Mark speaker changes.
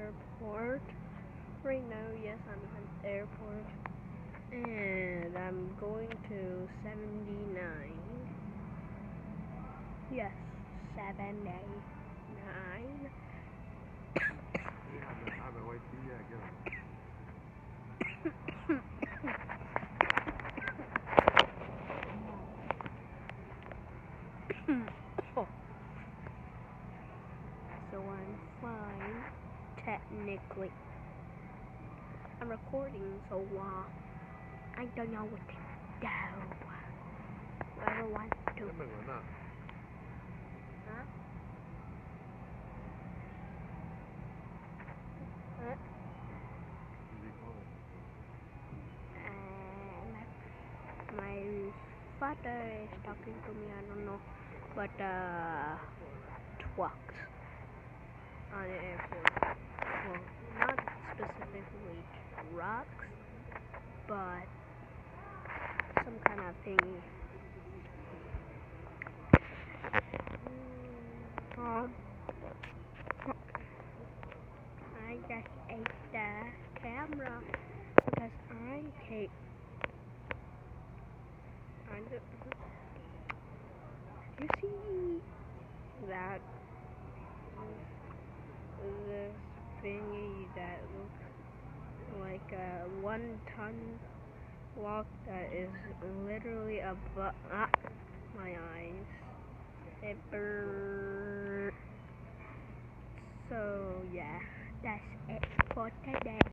Speaker 1: airport. Right now, yes, I'm at the airport. And I'm going to 79. Yes, 79. So I'm fine, technically. I'm recording, so I don't know what to do. I don't want to. Huh? My father is talking to me, I don't know, but trucks on the airport. Well, not specifically trucks, but some kind of thingy. I just ate the camera because I take. You see that this thingy that looks like a 1-ton block that is literally above my eyes. It burns. So yeah, that's it for today.